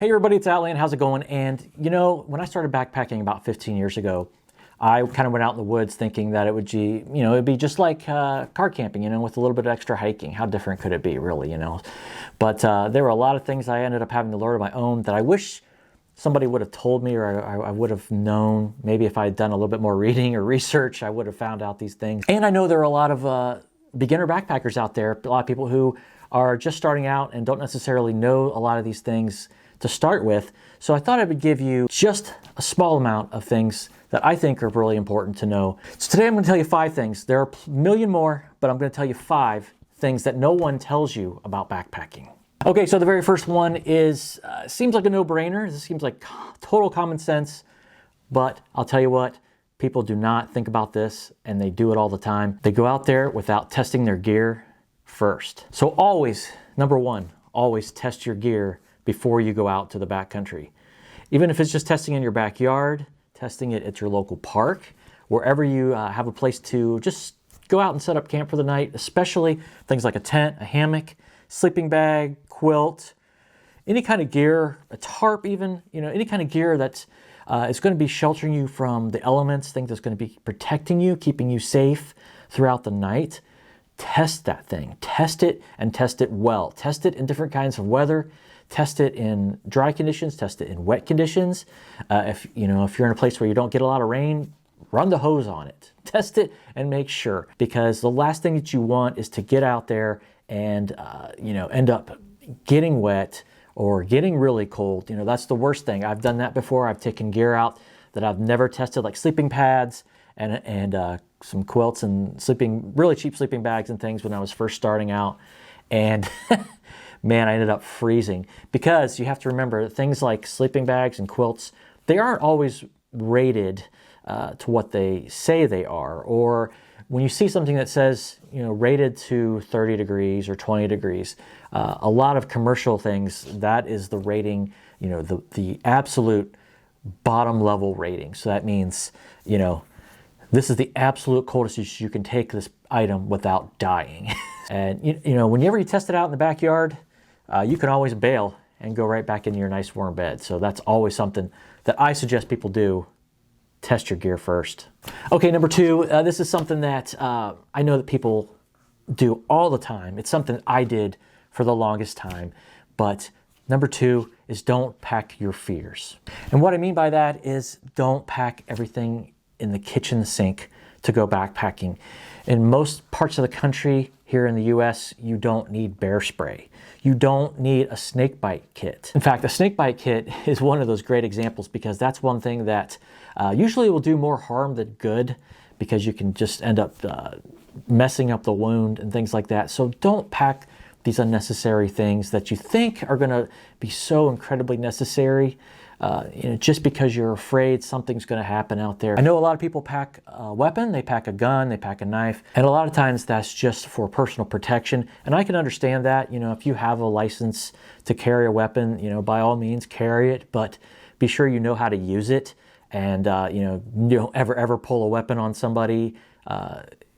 Hey everybody, it's Outland. How's it going? And you know, when I started backpacking about 15 years ago, I kind of went out in the woods thinking that it would be, it'd be just like car camping, with a little bit of extra hiking. How different could it be, really, But there were a lot of things I ended up having to learn on my own that I wish somebody would have told me, or I would have known. Maybe if I had done a little bit more reading or research, I would have found out these things. And I know there are a lot of beginner backpackers out there, a lot of people who are just starting out and don't necessarily know a lot of these things to start with. So I thought I would give you just a small amount of things that I think are really important to know. So today I'm going to tell you 5 things. There are a million more, but I'm going to tell you 5 things that no one tells you about backpacking. Okay, so the very first one is, seems like a no-brainer. This seems like total common sense, but I'll tell you what, people do not think about this, and they do it all the time. They go out there without testing their gear first. So always, number 1, always test your gear before you go out to the backcountry. Even if it's just testing in your backyard, testing it at your local park, wherever you have a place to just go out and set up camp for the night, especially things like a tent, a hammock, sleeping bag, quilt, any kind of gear, a tarp even, any kind of gear that is going to be sheltering you from the elements, things that's going to be protecting you, keeping you safe throughout the night. Test that thing. Test it and test it well. Test it in different kinds of weather. Test it in dry conditions, test it in wet conditions. If you're in a place where you don't get a lot of rain, run the hose on it. Test it and make sure, because the last thing that you want is to get out there and end up getting wet or getting really cold. That's the worst thing. I've done that before. I've taken gear out that I've never tested, like sleeping pads and some quilts and really cheap sleeping bags and things when I was first starting out. And man, I ended up freezing, because you have to remember things like sleeping bags and quilts, they aren't always rated to what they say they are. Or when you see something that says, rated to 30 degrees or 20 degrees, a lot of commercial things, that is the rating, the absolute bottom level rating. So that means, this is the absolute coldest you can take this item without dying. And whenever you test it out in the backyard, you can always bail and go right back into your nice warm bed. So that's always something that I suggest people do. Test your gear first. Okay, number 2, this is something that I know that people do all the time. It's something I did for the longest time. But number 2 is don't pack your fears. And what I mean by that is don't pack everything in the kitchen sink to go backpacking. In most parts of the country, here in the US, you don't need bear spray. You don't need a snake bite kit. In fact, a snake bite kit is one of those great examples, because that's one thing that usually will do more harm than good, because you can just end up messing up the wound and things like that. So don't pack these unnecessary things that you think are gonna be so incredibly necessary, just because you're afraid something's going to happen out there. I know a lot of people pack a weapon, they pack a gun, they pack a knife, and a lot of times that's just for personal protection. And I can understand that, if you have a license to carry a weapon, by all means carry it, but be sure you know how to use it, and you don't ever pull a weapon on somebody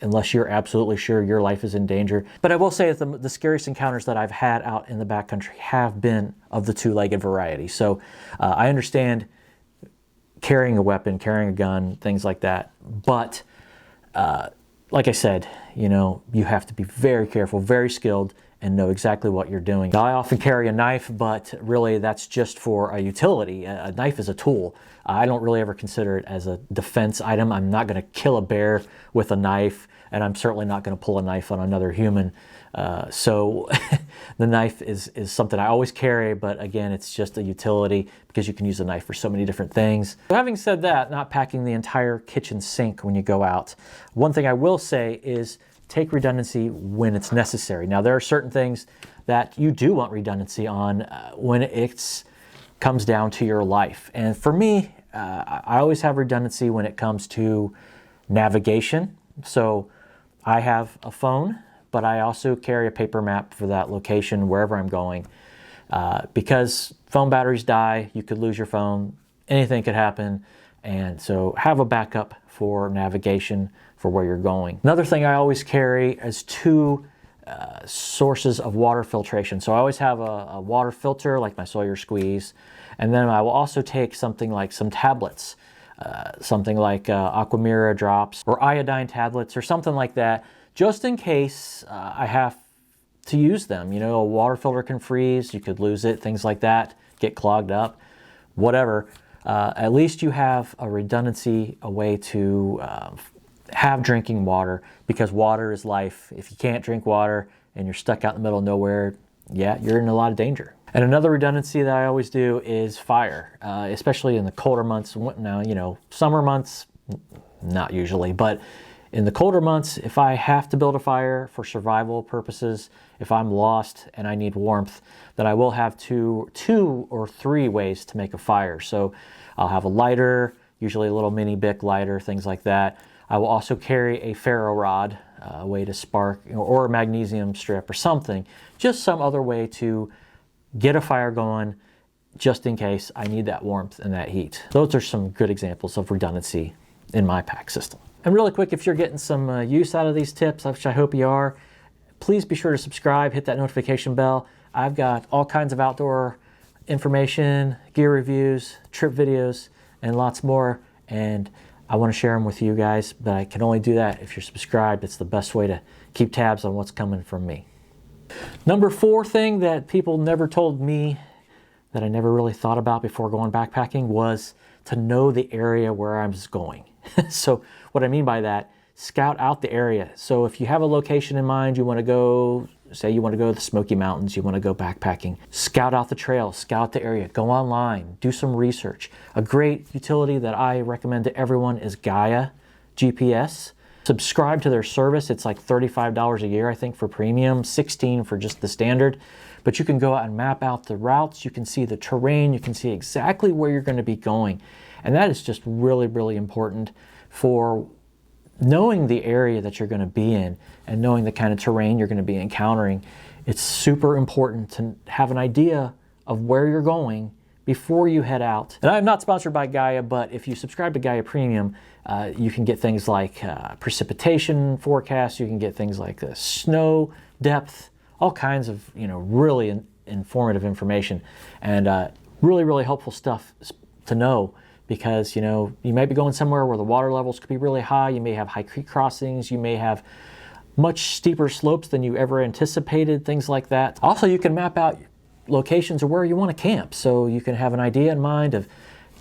unless you're absolutely sure your life is in danger. But I will say that the scariest encounters that I've had out in the backcountry have been of the 2-legged variety. So I understand carrying a weapon, carrying a gun, things like that. But like I said, you have to be very careful, very skilled, and know exactly what you're doing. Now, I often carry a knife, but really that's just for a utility. A knife is a tool. I don't really ever consider it as a defense item. I'm not going to kill a bear with a knife, and I'm certainly not going to pull a knife on another human. So the knife is something I always carry, but again, it's just a utility, because you can use a knife for so many different things. So having said that, not packing the entire kitchen sink when you go out. One thing I will say is take redundancy when it's necessary. Now, there are certain things that you do want redundancy on when it comes down to your life. And for me, I always have redundancy when it comes to navigation. So I have a phone, but I also carry a paper map for that location wherever I'm going. Because phone batteries die, you could lose your phone, anything could happen. And so have a backup for navigation for where you're going. Another thing I always carry is 2 sources of water filtration. So I always have a water filter like my Sawyer Squeeze, and then I will also take something like some tablets, something like Aquamira drops or iodine tablets or something like that, just in case I have to use them. You know, a water filter can freeze, you could lose it, things like that, get clogged up, whatever. At least you have a redundancy, a way to have drinking water, because water is life. If you can't drink water and you're stuck out in the middle of nowhere, yeah, you're in a lot of danger. And another redundancy that I always do is fire, especially in the colder months. Now, you know, summer months, not usually, but in the colder months, if I have to build a fire for survival purposes, if I'm lost and I need warmth, then I will have two or three ways to make a fire. So I'll have a lighter, usually a little mini Bic lighter, things like that. I will also carry a ferro rod, a way to spark, or a magnesium strip or something, just some other way to get a fire going, just in case I need that warmth and that heat. Those are some good examples of redundancy in my pack system. And really quick, if you're getting some use out of these tips, which I hope you are, please be sure to subscribe, hit that notification bell. I've got all kinds of outdoor information, gear reviews, trip videos, and lots more. And I want to share them with you guys, but I can only do that if you're subscribed. It's the best way to keep tabs on what's coming from me. Number 4 thing that people never told me, that I never really thought about before going backpacking, was to know the area where I was going. So what I mean by that, scout out the area. So if you have a location in mind, you want to go, say you want to go to the Smoky Mountains, you want to go backpacking, scout out the trails, scout the area, go online, do some research. A great utility that I recommend to everyone is Gaia GPS. Subscribe to their service. It's like $35 a year, I think, for premium, $16 for just the standard. But you can go out and map out the routes, you can see the terrain, you can see exactly where you're going to be going. And that is just really, really important for knowing the area that you're going to be in and knowing the kind of terrain you're going to be encountering. It's super important to have an idea of where you're going before you head out. And I'm not sponsored by Gaia, but if you subscribe to Gaia Premium, you can get things like precipitation forecasts, you can get things like the snow depth, all kinds of, you know, really informative information, and really, really helpful stuff to know. Because, you know, you might be going somewhere where the water levels could be really high, you may have high creek crossings, you may have much steeper slopes than you ever anticipated, things like that. Also, you can map out locations of where you want to camp, so you can have an idea in mind of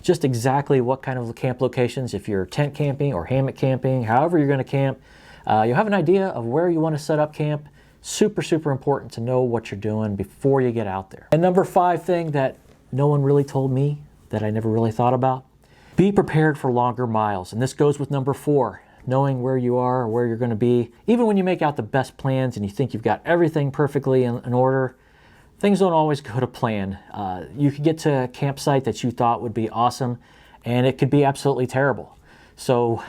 just exactly what kind of camp locations, if you're tent camping or hammock camping, however you're going to camp, you'll have an idea of where you want to set up camp. Super, super important to know what you're doing before you get out there. And number 5 thing that no one really told me, that I never really thought about, be prepared for longer miles. And this goes with number 4, knowing where you are or where you're going to be. Even when you make out the best plans and you think you've got everything perfectly in order, things don't always go to plan. You could get to a campsite that you thought would be awesome, and it could be absolutely terrible. So,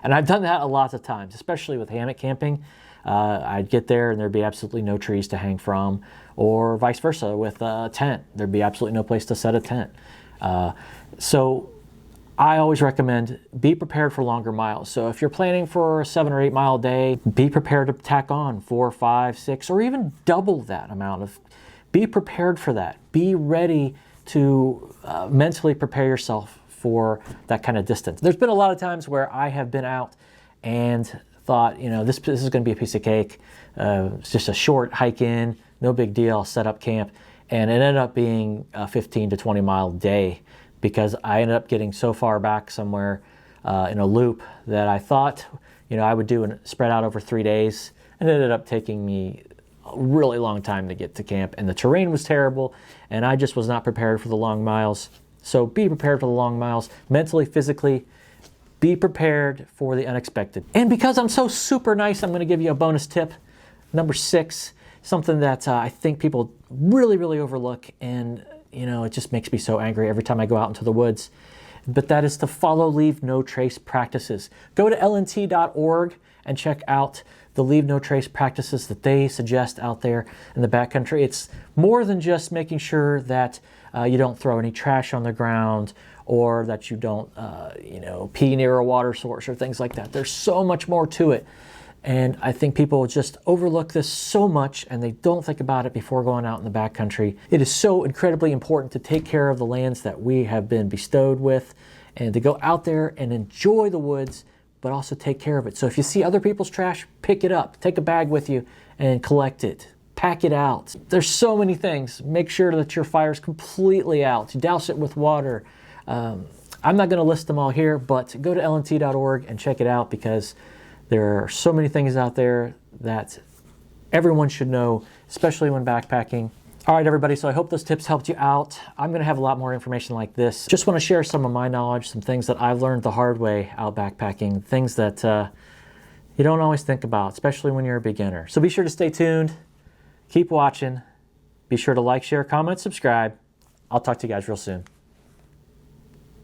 and I've done that a lot of times, especially with hammock camping. I'd get there and there'd be absolutely no trees to hang from, or vice versa with a tent. There'd be absolutely no place to set a tent. So I always recommend be prepared for longer miles. So if you're planning for a 7 or 8 mile day, be prepared to tack on 4, 5, 6, or even double that amount. Be prepared for that. Be ready to mentally prepare yourself for that kind of distance. There's been a lot of times where I have been out and thought, you know, this is going to be a piece of cake. It's just a short hike in, no big deal, set up camp. And it ended up being a 15 to 20 mile day, because I ended up getting so far back somewhere in a loop that I thought, you know, I would do and spread out over 3 days, and it ended up taking me a really long time to get to camp, and the terrain was terrible, and I just was not prepared for the long miles. So be prepared for the long miles, mentally, physically. Be prepared for the unexpected. And because I'm so super nice, I'm going to give you a bonus tip. Number 6, something that I think people really, really overlook, and you know, it just makes me so angry every time I go out into the woods. But that is to follow leave no trace practices. Go to lnt.org and check out the leave no trace practices that they suggest out there in the backcountry. It's more than just making sure that you don't throw any trash on the ground, or that you don't, you know, pee near a water source or things like that. There's so much more to it. And I think people just overlook this so much and they don't think about it before going out in the backcountry. It is so incredibly important to take care of the lands that we have been bestowed with and to go out there and enjoy the woods, but also take care of it. So if you see other people's trash, pick it up, take a bag with you and collect it. Pack it out. There's so many things. Make sure that your fire's completely out. Douse it with water. I'm not going to list them all here, but go to lnt.org and check it out because there are so many things out there that everyone should know, especially when backpacking. All right, everybody, so I hope those tips helped you out. I'm going to have a lot more information like this. Just want to share some of my knowledge, some things that I've learned the hard way out backpacking, things that you don't always think about, especially when you're a beginner. So be sure to stay tuned. Keep watching. Be sure to like, share, comment, subscribe. I'll talk to you guys real soon.